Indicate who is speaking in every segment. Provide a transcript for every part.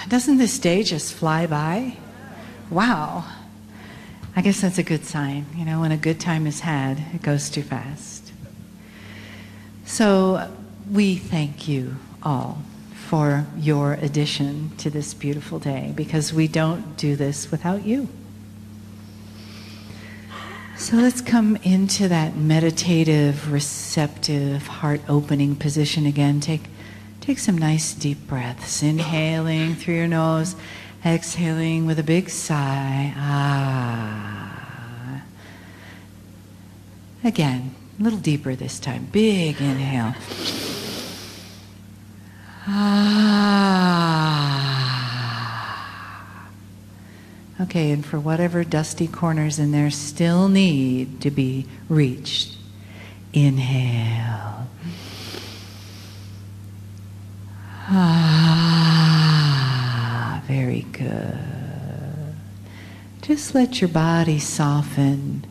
Speaker 1: Doesn't this day just fly by? Wow. I guess that's a good sign. You know, when a good time is had, it goes too fast. So we thank you all for your addition to this beautiful day, because we don't do this without you. So let's come into that meditative, receptive, heart-opening position again. Take some nice deep breaths, inhaling through your nose, exhaling with a big sigh. Ah. Again, a little deeper this time. Big inhale. Ah. Okay, and for whatever dusty corners in there still need to be reached, inhale. Ah, very good. Just let your body soften,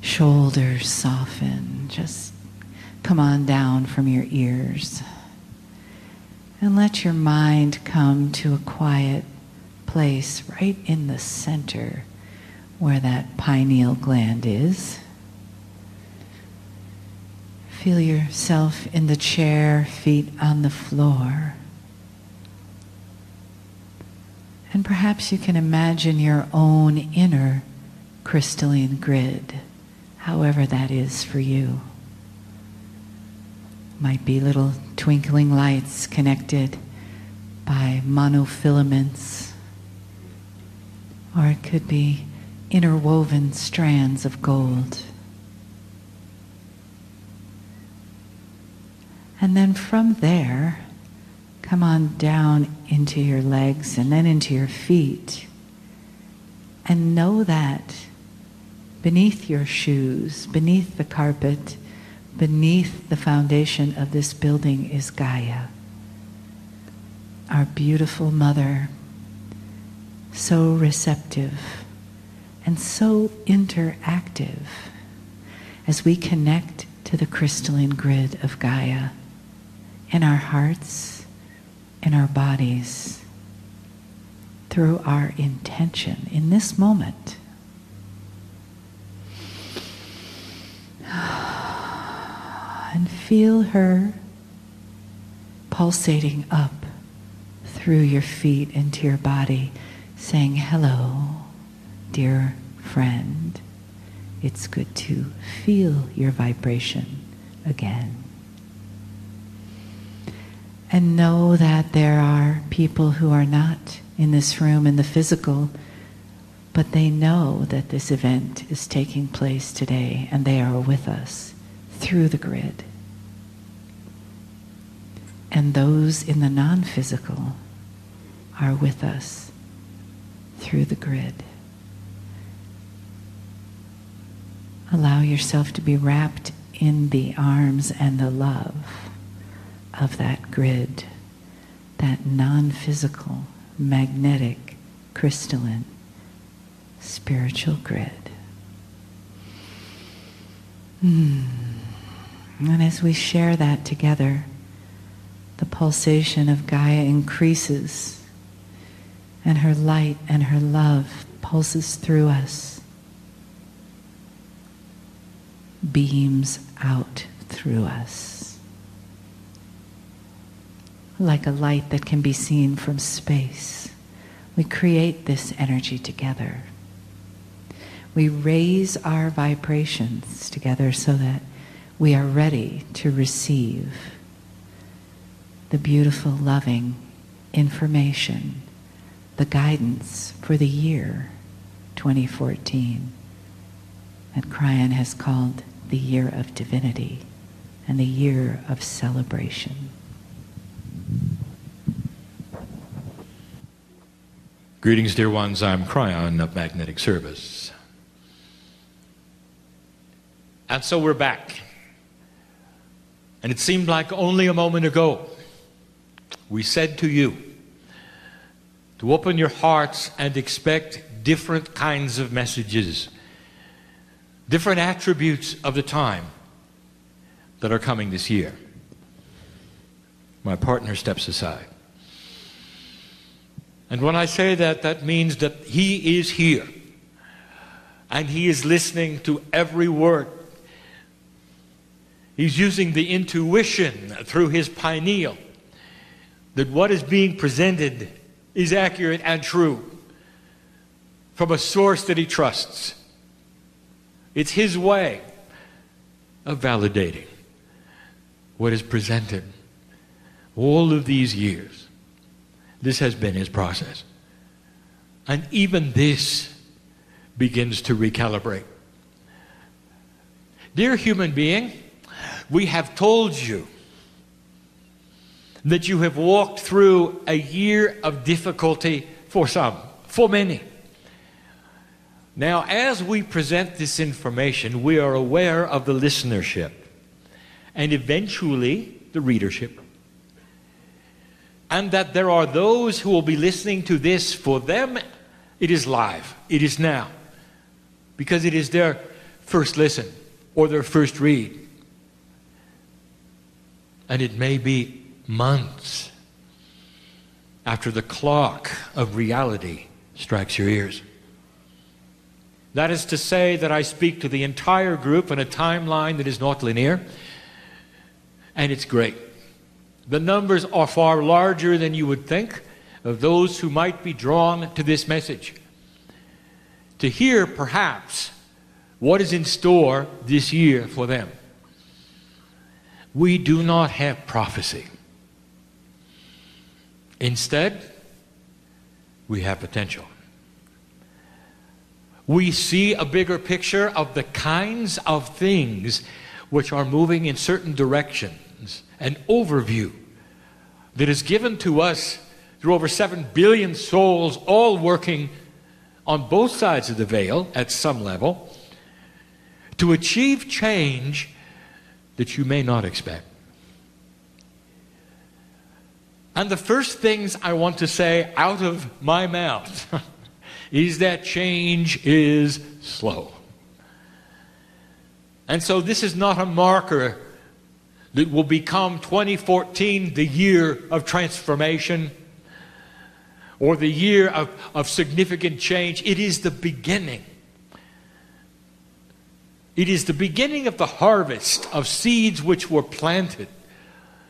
Speaker 1: shoulders soften. Just come on down from your ears. And let your mind come to a quiet place right in the center where that pineal gland is. Feel yourself in the chair, feet on the floor. And perhaps you can imagine your own inner crystalline grid, however that is for you. Might be little twinkling lights connected by monofilaments, or it could be interwoven strands of gold. And then from there, come on down into your legs and then into your feet. And know that beneath your shoes, beneath the carpet, beneath the foundation of this building is Gaia, our beautiful mother, so receptive and so interactive as we connect to the crystalline grid of Gaia in our hearts, in our bodies, through our intention in this moment. And feel her pulsating up through your feet into your body, saying, "Hello, dear friend. It's good to feel your vibration again." And know that there are people who are not in this room in the physical, but they know that this event is taking place today, and they are with us through the grid. And those in the non-physical are with us through the grid. Allow yourself to be wrapped in the arms and the love of that grid, that non-physical, magnetic, crystalline, spiritual grid. And as we share that together, the pulsation of Gaia increases, and her light and her love pulses through us, beams out through us, like a light that can be seen from space. We create this energy together. We raise our vibrations together so that we are ready to receive the beautiful, loving information, the guidance for the year 2014 that Kryon has called the year of divinity and the year of celebration.
Speaker 2: Greetings, dear ones. I'm Kryon of Magnetic Service. And so we're back. And it seemed like only a moment ago we said to you to open your hearts and expect different kinds of messages, different attributes of the time that are coming this year. My partner steps aside. And when I say that, that means that He is here. And He is listening to every word. He's using the intuition through His pineal that what is being presented is accurate and true from a source that He trusts. It's His way of validating what is presented. All of these years, this has been His process. And even this begins to recalibrate. Dear human being, we have told you that you have walked through a year of difficulty for some, for many. Now, as we present this information, we are aware of the listenership and eventually the readership. And that there are those who will be listening to this. For them, it is live. It is now. Because it is their first listen or their first read. And it may be months after the clock of reality strikes your ears. That is to say that I speak to the entire group in a timeline that is not linear. And it's great. The numbers are far larger than you would think of those who might be drawn to this message. To hear, perhaps, what is in store this year for them. We do not have prophecy. Instead, we have potential. We see a bigger picture of the kinds of things which are moving in certain directions. An overview that is given to us through over 7 billion souls, all working on both sides of the veil at some level, to achieve change that you may not expect. And the first things I want to say out of my mouth is that change is slow. And so this is not a marker that will become 2014 the year of transformation or the year of significant change. It is the beginning. It is the beginning of the harvest of seeds which were planted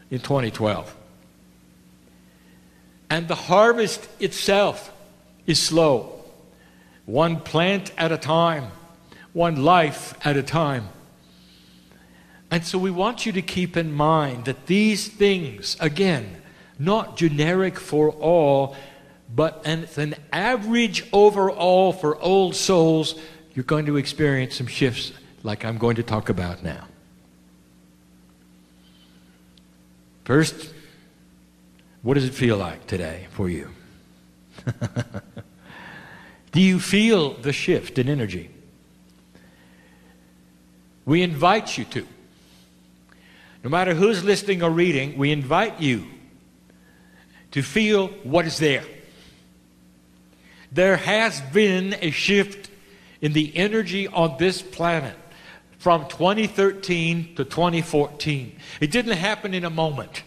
Speaker 2: in 2012. And the harvest itself is slow. One plant at a time, one life at a time. And so we want you to keep in mind that these things, again, not generic for all, but it's an average overall for old souls. You're going to experience some shifts like I'm going to talk about now. First, what does it feel like today for you? Do you feel the shift in energy? We invite you to. No matter who's listening or reading, we invite you to feel what is there. There has been a shift in the energy on this planet from 2013 to 2014. It didn't happen in a moment.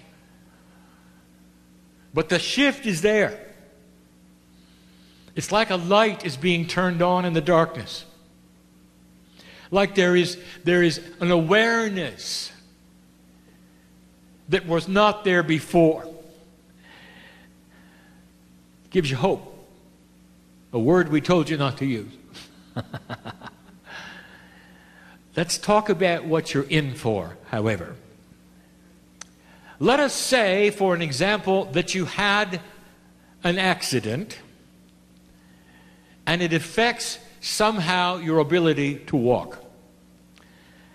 Speaker 2: But the shift is there. It's like a light is being turned on in the darkness. Like there is an awareness that was not there before. Gives you hope. A word we told you not to use. Let's talk about what you're in for, however. Let us say, for an example, that you had an accident and it affects somehow your ability to walk.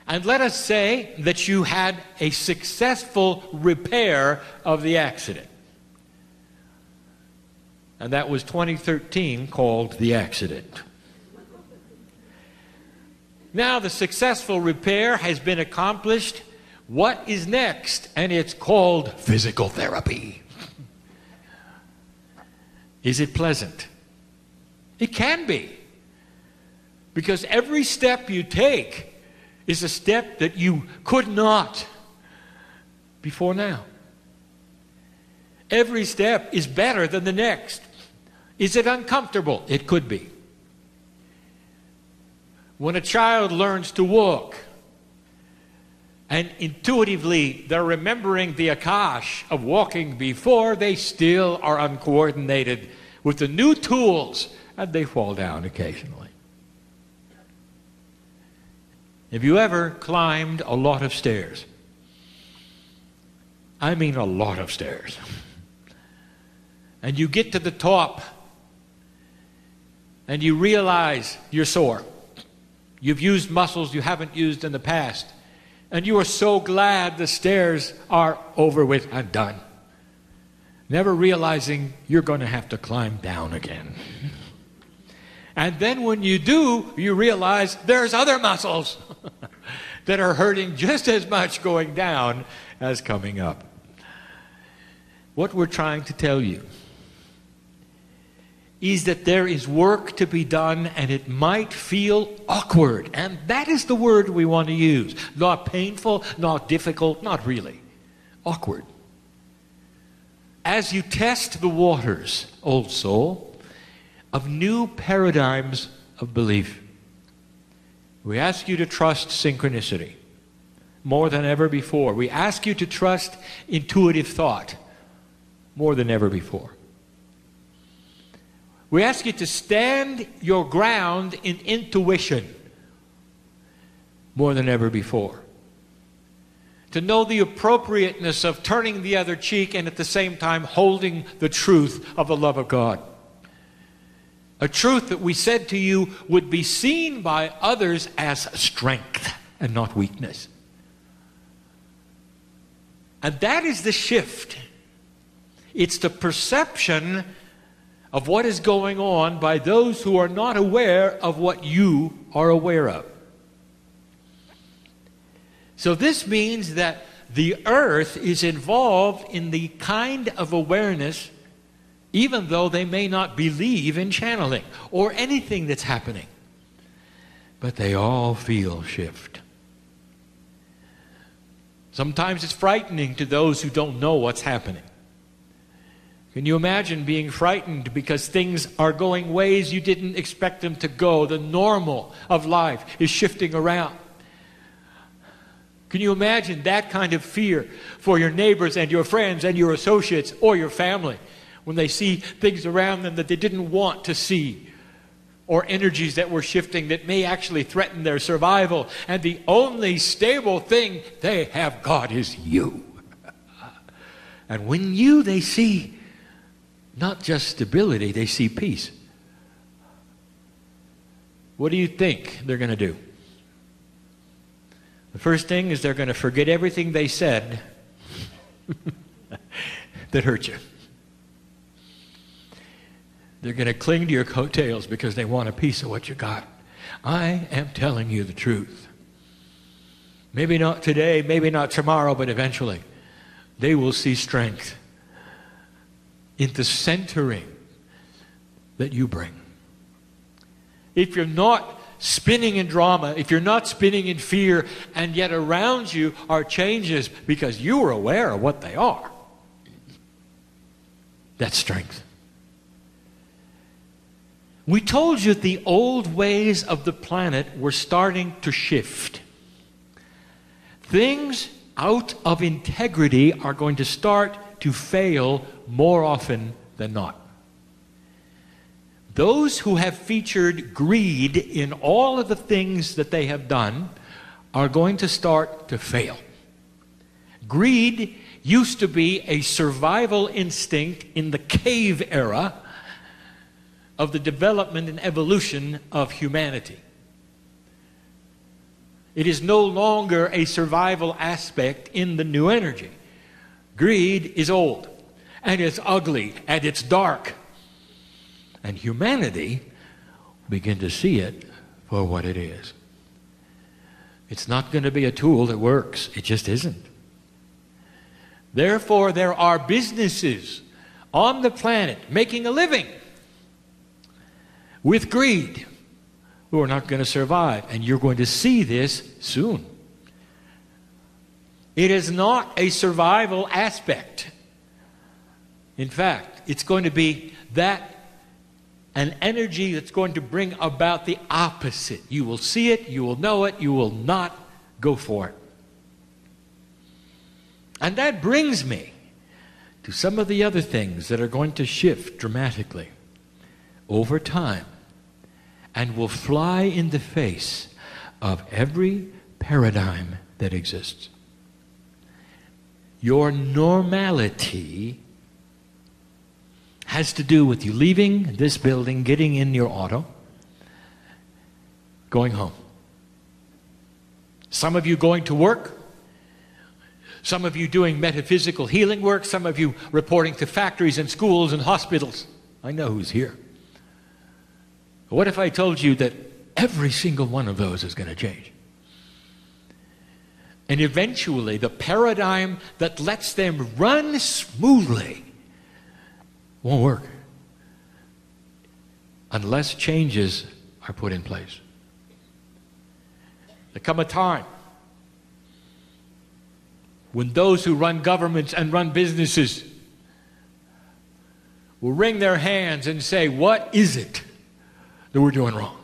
Speaker 2: And let us say that you had a successful repair of the accident. And that was 2013, called the accident. Now the successful repair has been accomplished. What is next? And it's called physical therapy. Is it pleasant? It can be. Because every step you take is a step that you could not before now. Every step is better than the next. Is it uncomfortable? It could be. When a child learns to walk, and intuitively they're remembering the akash of walking before, they still are uncoordinated with the new tools, and they fall down occasionally. Have you ever climbed a lot of stairs? I mean a lot of stairs. And you get to the top, and you realize you're sore. You've used muscles you haven't used in the past. And you are so glad the stairs are over with and done. Never realizing you're going to have to climb down again. And then when you do, you realize there's other muscles that are hurting just as much going down as coming up. What we're trying to tell you is that there is work to be done, and it might feel awkward. And that is the word we want to use. Not painful, not difficult, not really. Awkward. As you test the waters, old soul, of new paradigms of belief, we ask you to trust synchronicity more than ever before. We ask you to trust intuitive thought more than ever before. We ask you to stand your ground in intuition more than ever before. To know the appropriateness of turning the other cheek and at the same time holding the truth of the love of God. A truth that we said to you would be seen by others as strength and not weakness. And that is the shift. It's the perception of what is going on by those who are not aware of what you are aware of. So this means that the earth is involved in the kind of awareness, even though they may not believe in channeling or anything that's happening. But they all feel shift. Sometimes it's frightening to those who don't know what's happening. Can you imagine being frightened because things are going ways you didn't expect them to go? The normal of life is shifting around. Can you imagine that kind of fear for your neighbors and your friends and your associates or your family when they see things around them that they didn't want to see, or energies that were shifting that may actually threaten their survival, and the only stable thing they have got is you. And when they see not just stability, they see peace. What do you think they're going to do? The first thing is they're going to forget everything they said that hurt you. They're going to cling to your coattails because they want a piece of what you got. I am telling you the truth. Maybe not today, maybe not tomorrow, but eventually they will see strength in the centering that you bring. If you're not spinning in drama, if you're not spinning in fear, and yet around you are changes because you are aware of what they are, that's strength. We told you the old ways of the planet were starting to shift. Things out of integrity are going to start to fail more often than not. Those who have featured greed in all of the things that they have done are going to start to fail. Greed used to be a survival instinct in the cave era of the development and evolution of humanity. It is no longer a survival aspect in the new energy. Greed is old, and it's ugly, and it's dark. And humanity begin to see it for what it is. It's not going to be a tool that works. It just isn't. Therefore, there are businesses on the planet making a living with greed who are not going to survive. And you're going to see this soon. It is not a survival aspect. In fact, it's going to be that an energy that's going to bring about the opposite. You will see it, you will know it, you will not go for it. And that brings me to some of the other things that are going to shift dramatically over time and will fly in the face of every paradigm that exists. Your normality has to do with you leaving this building, getting in your auto, going home. Some of you going to work, some of you doing metaphysical healing work, some of you reporting to factories and schools and hospitals. I know who's here. What if I told you that every single one of those is going to change? And eventually, the paradigm that lets them run smoothly won't work unless changes are put in place. There come a time when those who run governments and run businesses will wring their hands and say, what is it that we're doing wrong?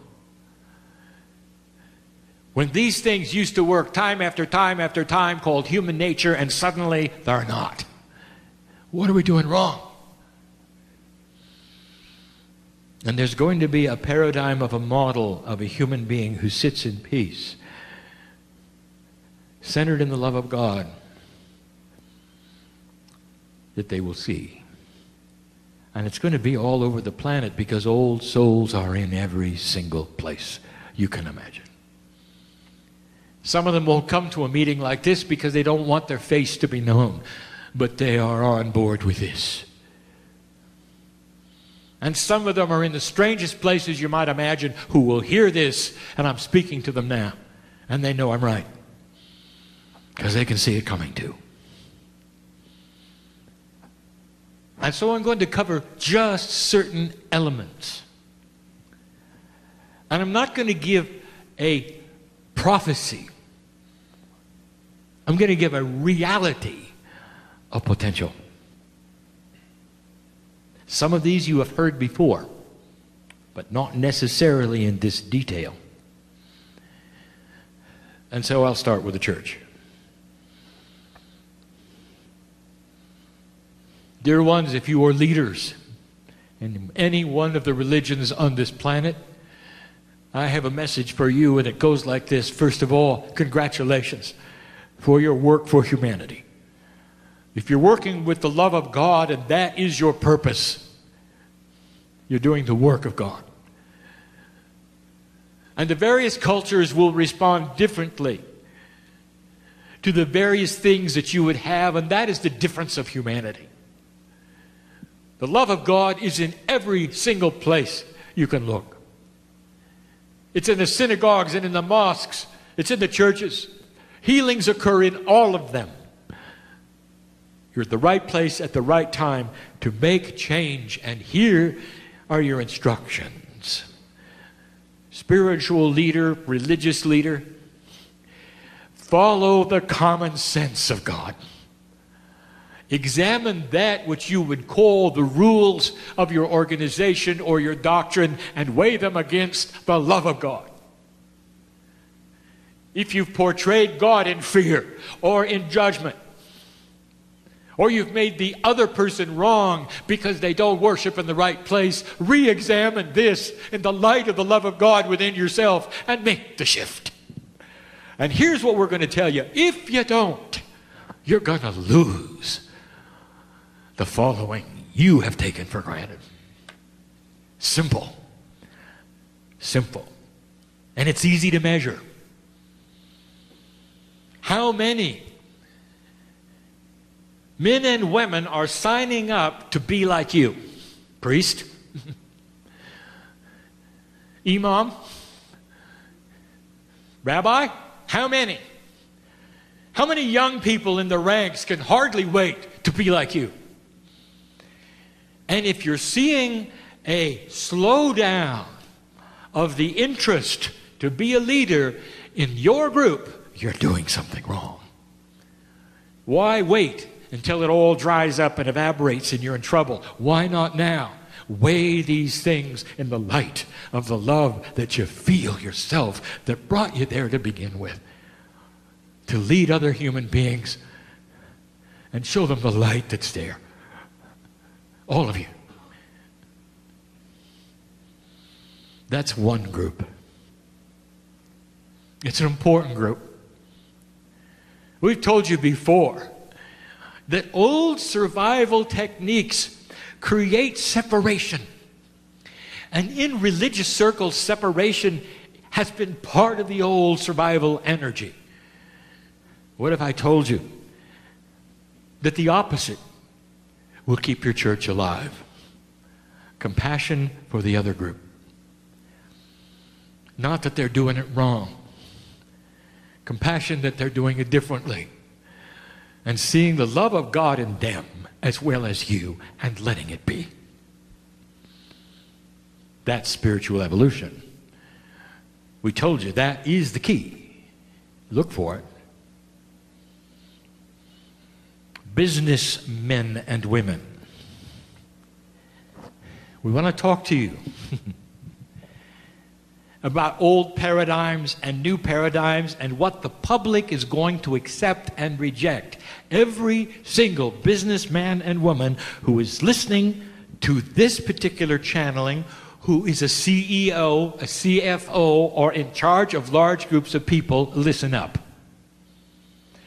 Speaker 2: When these things used to work time after time after time, called human nature, and suddenly they're not. What are we doing wrong? And there's going to be a paradigm of a model of a human being who sits in peace, centered in the love of God, that they will see. And it's going to be all over the planet because old souls are in every single place you can imagine. Some of them won't come to a meeting like this because they don't want their face to be known, but they are on board with this. And some of them are in the strangest places you might imagine who will hear this, and I'm speaking to them now, and they know I'm right because they can see it coming too. And so I'm going to cover just certain elements. And I'm not going to give a prophecy. I'm going to give a reality of potential. Some of these you have heard before, but not necessarily in this detail. And so I'll start with the church. Dear ones, if you are leaders in any one of the religions on this planet, I have a message for you, and it goes like this. First of all, congratulations for your work for humanity. If you're working with the love of God and that is your purpose, you're doing the work of God. And the various cultures will respond differently to the various things that you would have, and that is the difference of humanity. The love of God is in every single place you can look. It's in the synagogues and in the mosques. It's in the churches. Healings occur in all of them. You're at the right place at the right time to make change. And here are your instructions. Spiritual leader, religious leader, follow the common sense of God. Examine that which you would call the rules of your organization or your doctrine and weigh them against the love of God. If you've portrayed God in fear or in judgment, or you've made the other person wrong because they don't worship in the right place, re-examine this in the light of the love of God within yourself and make the shift. And here's what we're going to tell you. If you don't, you're going to lose the following you have taken for granted. Simple. Simple. And it's easy to measure. How many men and women are signing up to be like you? Priest? Imam? Rabbi? How many? How many young people in the ranks can hardly wait to be like you? And if you're seeing a slowdown of the interest to be a leader in your group, you're doing something wrong. Why wait until it all dries up and evaporates and you're in trouble? Why not now? Weigh these things in the light of the love that you feel yourself that brought you there to begin with. To lead other human beings and show them the light that's there. All of you. That's one group. It's an important group. We've told you before that old survival techniques create separation. And in religious circles, separation has been part of the old survival energy. What if I told you that the opposite will keep your church alive? Compassion for the other group. Not that they're doing it wrong. Compassion that they're doing it differently. And seeing the love of God in them as well as you and letting it be. That's spiritual evolution. We told you that is the key. Look for it. Businessmen and women. We want to talk to you about old paradigms and new paradigms and what the public is going to accept and reject. Every single businessman and woman who is listening to this particular channeling, who is a CEO, a CFO, or in charge of large groups of people, listen up.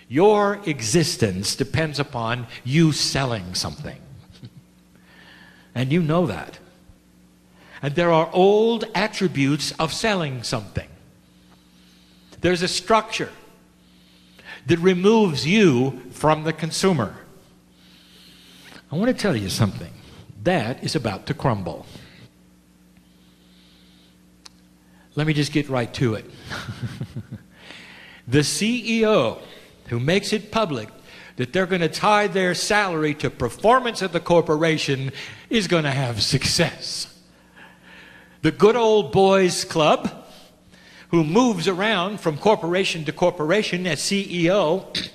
Speaker 2: Your existence depends upon you selling something. And you know that. And there are old attributes of selling something. There's a structure that removes you from the consumer. I want to tell you something. That is about to crumble. Let me just get right to it. The CEO who makes it public that they're going to tie their salary to performance of the corporation is going to have success. The good old boys club, who moves around from corporation to corporation as CEO,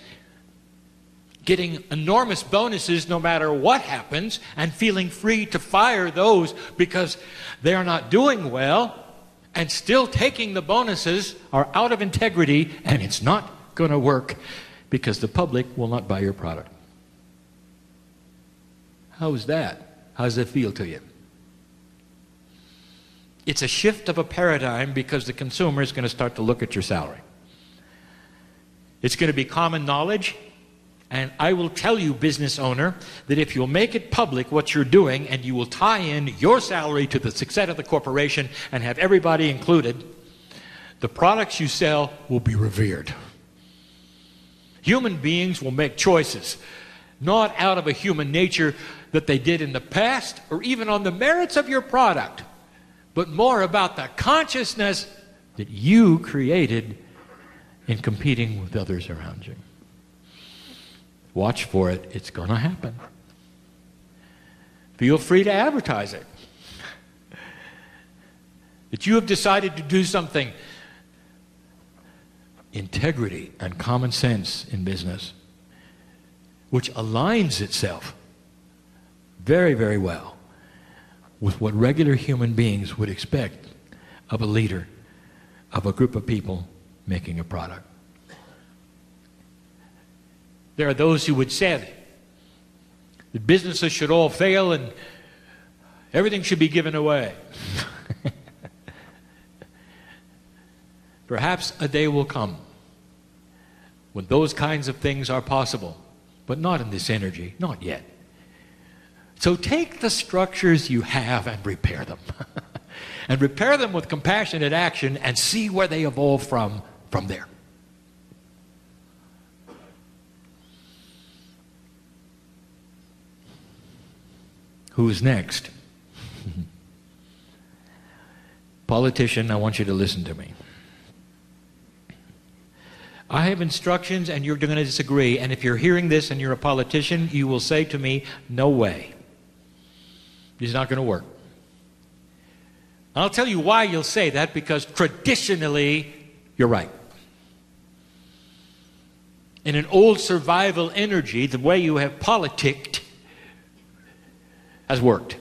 Speaker 2: getting enormous bonuses no matter what happens, and feeling free to fire those because they're not doing well, and still taking the bonuses, are out of integrity, and it's not going to work because the public will not buy your product. How is that? How does it feel to you? It's a shift of a paradigm because the consumer is going to start to look at your salary. It's going to be common knowledge, and I will tell you, business owner, that if you'll make it public what you're doing and you will tie in your salary to the success of the corporation and have everybody included, the products you sell will be revered. Human beings will make choices, not out of a human nature that they did in the past or even on the merits of your product, but more about the consciousness that you created in competing with others around you. Watch for it. It's going to happen. Feel free to advertise it. That you have decided to do something. Integrity and common sense in business, which aligns itself very, very well with what regular human beings would expect of a leader, of a group of people making a product. There are those who would say that businesses should all fail and everything should be given away. Perhaps a day will come when those kinds of things are possible, but not in this energy, not yet. So take the structures you have and repair them. And repair them with compassionate action and see where they evolve from there. Who's next? Politician, I want you to listen to me. I have instructions and you're going to disagree, and if you're hearing this and you're a politician, you will say to me, no way. It's not going to work. I'll tell you why you'll say that, because traditionally, you're right. In an old survival energy, the way you have politicked has worked.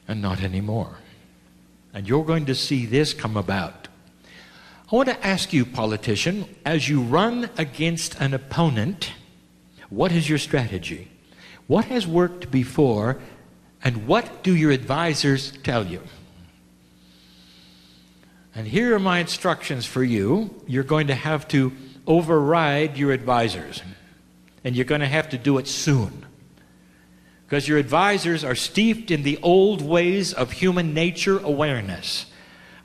Speaker 2: and not anymore. And you're going to see this come about. I want to ask you, politician, as you run against an opponent, what is your strategy? What has worked before, and what do your advisors tell you? And here are my instructions for you. You're going to have to override your advisors. And you're going to have to do it soon. Because your advisors are steeped in the old ways of human nature awareness.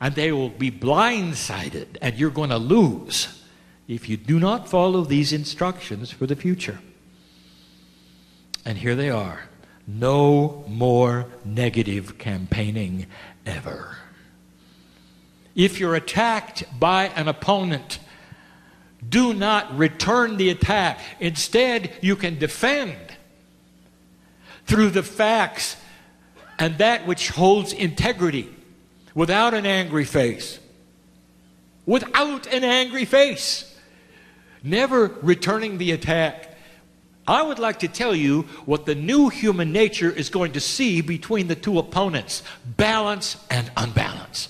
Speaker 2: And they will be blindsided, and you're going to lose if you do not follow these instructions for the future. And here they are. No more negative campaigning ever. If you're attacked by an opponent, do not return the attack. Instead, you can defend through the facts and that which holds integrity, without an angry face. Without an angry face. Never returning the attack. I would like to tell you what the new human nature is going to see between the two opponents. Balance and unbalance.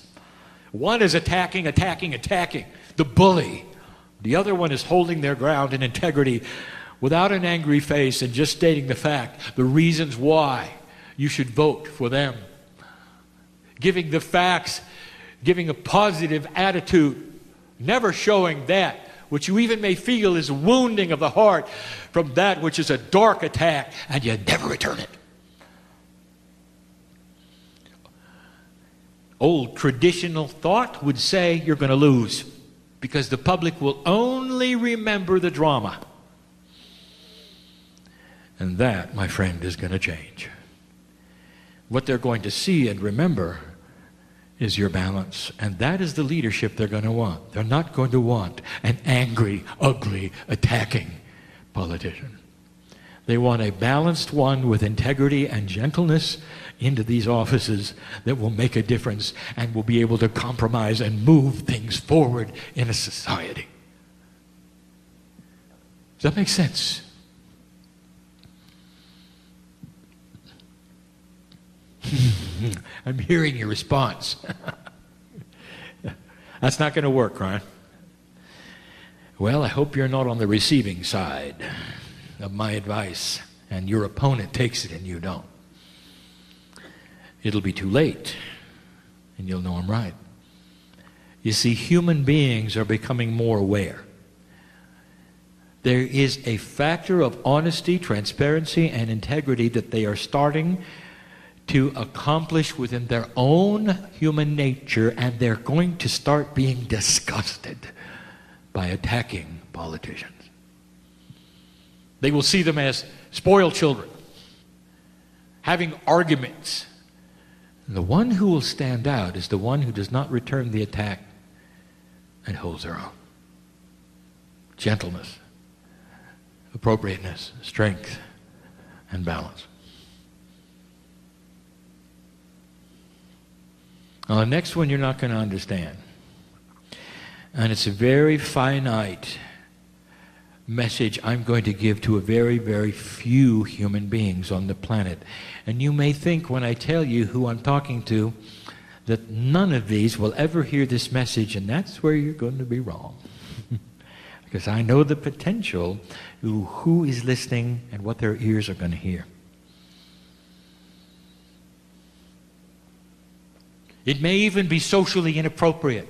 Speaker 2: One is attacking, the bully. The other one is holding their ground in integrity without an angry face and just stating the fact, the reasons why you should vote for them. Giving the facts, giving a positive attitude, never showing that which you even may feel is wounding of the heart from that which is a dark attack, and you never return it. Old traditional thought would say you're going to lose because the public will only remember the drama. And that, my friend, is going to change. What they're going to see and remember is your balance. And that is the leadership they're going to want. They're not going to want an angry, ugly, attacking politician. They want a balanced one with integrity and gentleness into these offices that will make a difference and will be able to compromise and move things forward in a society. Does that make sense? I'm hearing your response. That's not going to work, Kryon. Well, I hope you're not on the receiving side of my advice and your opponent takes it and you don't. It'll be too late and you'll know I'm right. You see, human beings are becoming more aware. There is a factor of honesty, transparency, and integrity that they are starting to accomplish within their own human nature, and they're going to start being disgusted by attacking politicians. They will see them as spoiled children, having arguments. And the one who will stand out is the one who does not return the attack and holds their own. Gentleness, appropriateness, strength, and balance. Now, the next one you're not going to understand. And it's a very finite message I'm going to give to a very, very few human beings on the planet. And you may think when I tell you who I'm talking to that none of these will ever hear this message, and that's where you're going to be wrong. Because I know the potential who is listening and what their ears are going to hear. It may even be socially inappropriate,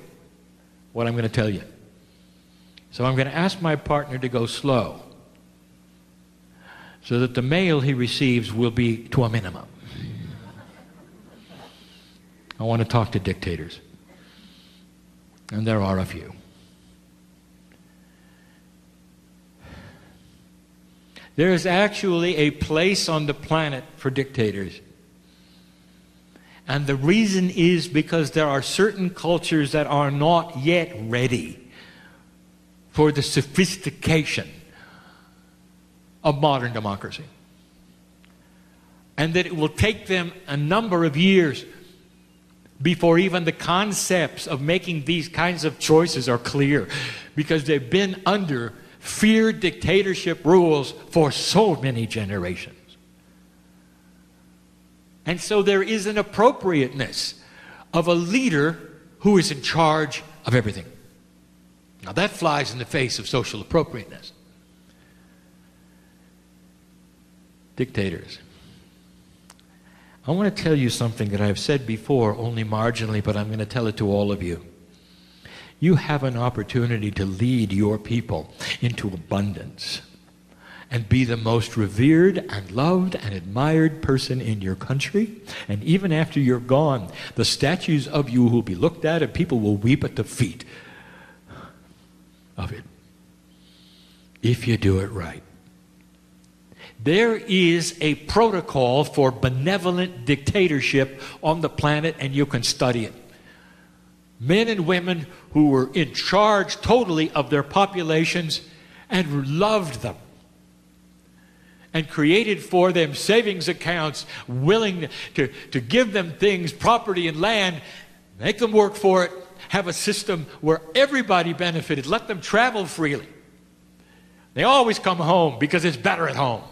Speaker 2: what I'm going to tell you. So I'm going to ask my partner to go slow so that the mail he receives will be to a minimum. I want to talk to dictators. And there are a few. There is actually a place on the planet for dictators. And the reason is because there are certain cultures that are not yet ready for the sophistication of modern democracy. And that it will take them a number of years before even the concepts of making these kinds of choices are clear, because they've been under fear dictatorship rules for so many generations. And so there is an appropriateness of a leader who is in charge of everything. Now that flies in the face of social appropriateness. Dictators. I want to tell you something that I've said before, only marginally, but I'm going to tell it to all of you. You have an opportunity to lead your people into abundance and be the most revered and loved and admired person in your country. And even after you're gone, the statues of you will be looked at and people will weep at the feet of it. If you do it right. There is a protocol for benevolent dictatorship on the planet, and you can study it. Men and women who were in charge totally of their populations and loved them and created for them savings accounts, willing to give them things, property and land, make them work for it, have a system where everybody benefited, let them travel freely. They always come home because it's better at home.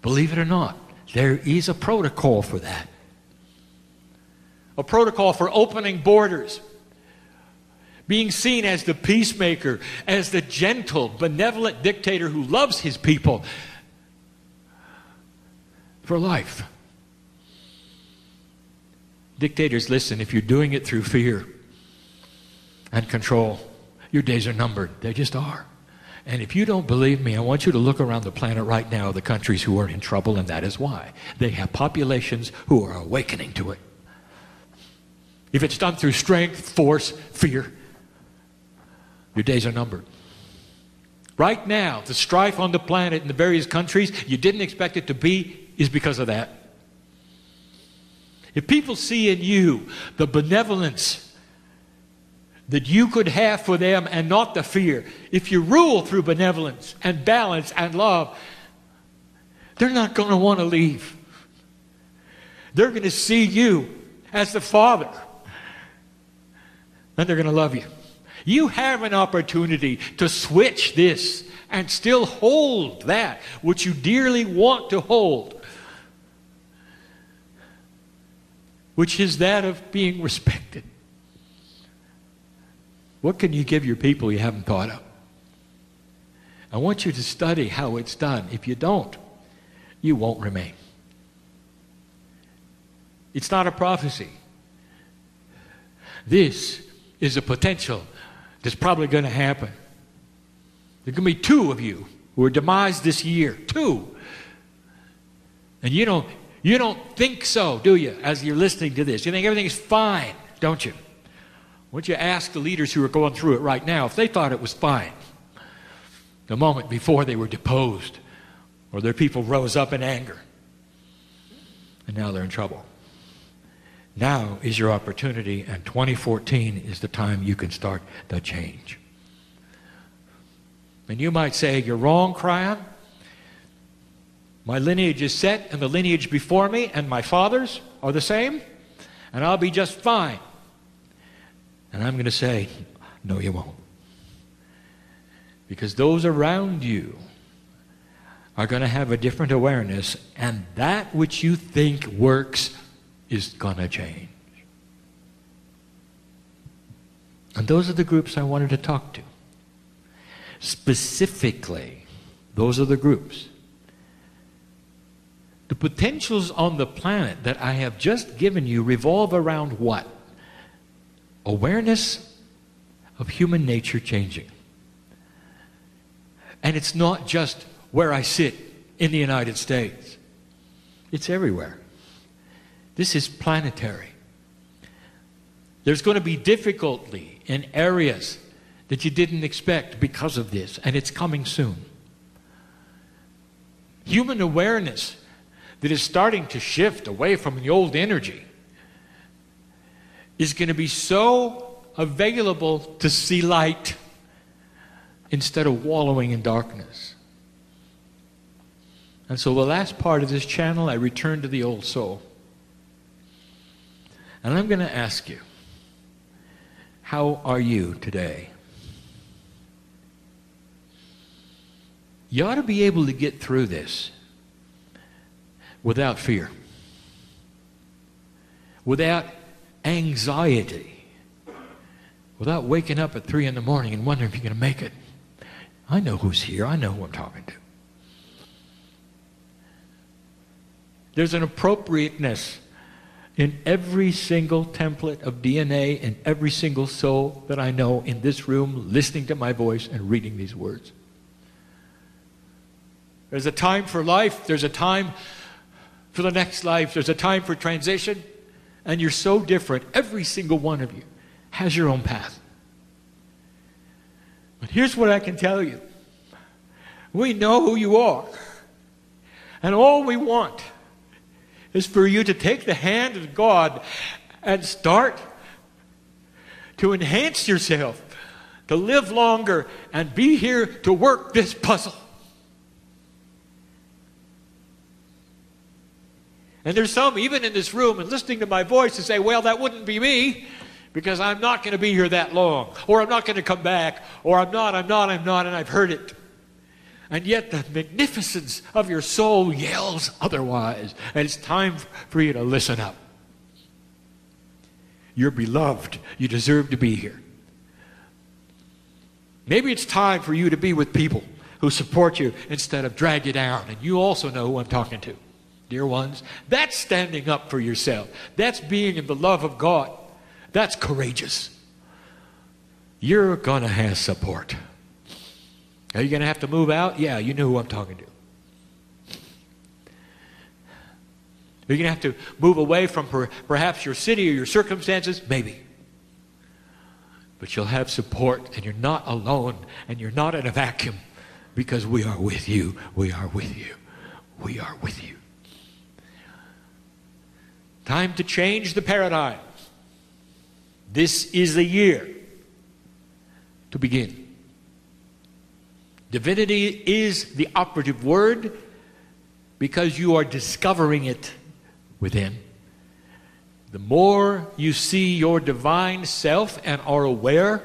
Speaker 2: Believe it or not, there is a protocol for that. A protocol for opening borders. Being seen as the peacemaker, as the gentle, benevolent dictator who loves his people for life. Dictators, listen, if you're doing it through fear and control, your days are numbered. They just are. And if you don't believe me, I want you to look around the planet right now, the countries who are in trouble, and that is why. They have populations who are awakening to it. If it's done through strength, force, fear, your days are numbered. Right now, the strife on the planet in the various countries you didn't expect it to be is because of that. If people see in you the benevolence that you could have for them and not the fear, if you rule through benevolence and balance and love, they're not going to want to leave. They're going to see you as the Father. And they're going to love you. You have an opportunity to switch this and still hold that which you dearly want to hold, which is that of being respected. What can you give your people you haven't thought of? I want you to study how it's done. If you don't, you won't remain. It's not a prophecy. This is a potential that's probably going to happen. There's going to be 2 of you who are demised this year. 2. And you don't think so, do you, as you're listening to this? You think everything is fine, don't you? Why don't you ask the leaders who are going through it right now if they thought it was fine the moment before they were deposed or their people rose up in anger and now they're in trouble. Now is your opportunity, and 2014 is the time you can start the change. And you might say, you're wrong, Kryon. My lineage is set, and the lineage before me and my fathers are the same, and I'll be just fine. And I'm going to say, no, you won't. Because those around you are going to have a different awareness, and that which you think works is going to change. And those are the groups I wanted to talk to. Specifically, those are the groups. The potentials on the planet that I have just given you revolve around what? Awareness of human nature changing. And it's not just where I sit in the United States. It's everywhere. This is planetary. There's going to be difficulty in areas that you didn't expect because of this, and it's coming soon. Human awareness that is starting to shift away from the old energy is going to be so available to see light instead of wallowing in darkness. And so the last part of this channel, I return to the old soul. And I'm going to ask you, how are you today? You ought to be able to get through this without fear. without anxiety, without waking up at 3 in the morning and wondering if you're going to make it. I know who's here. I know who I'm talking to. There's an appropriateness in every single template of DNA in every single soul that I know in this room, listening to my voice and reading these words. There's a time for life. There's a time for the next life. There's a time for transition. And you're so different. Every single one of you has your own path. But here's what I can tell you. We know who you are. And all we want is for you to take the hand of God and start to enhance yourself, to live longer, and be here to work this puzzle. And there's some, even in this room, and listening to my voice, to say, well, that wouldn't be me, because I'm not going to be here that long, or I'm not going to come back, or I'm not, and I've heard it. And yet the magnificence of your soul yells otherwise. And it's time for you to listen up. You're beloved. You deserve to be here. Maybe it's time for you to be with people who support you instead of drag you down. And you also know who I'm talking to, dear ones. That's standing up for yourself. That's being in the love of God. That's courageous. You're going to have support. Are you going to have to move out? Yeah, you know who I'm talking to. Are you going to have to move away from perhaps your city or your circumstances? Maybe. But you'll have support, and you're not alone, and you're not in a vacuum, because we are with you. We are with you. We are with you. Time to change the paradigm. This is the year to begin. Divinity is the operative word because you are discovering it within. The more you see your divine self and are aware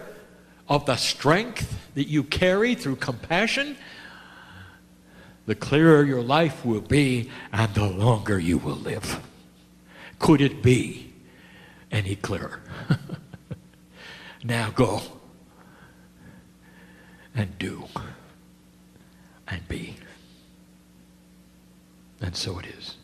Speaker 2: of the strength that you carry through compassion, the clearer your life will be and the longer you will live. Could it be any clearer? Now go and do. And be. And so it is.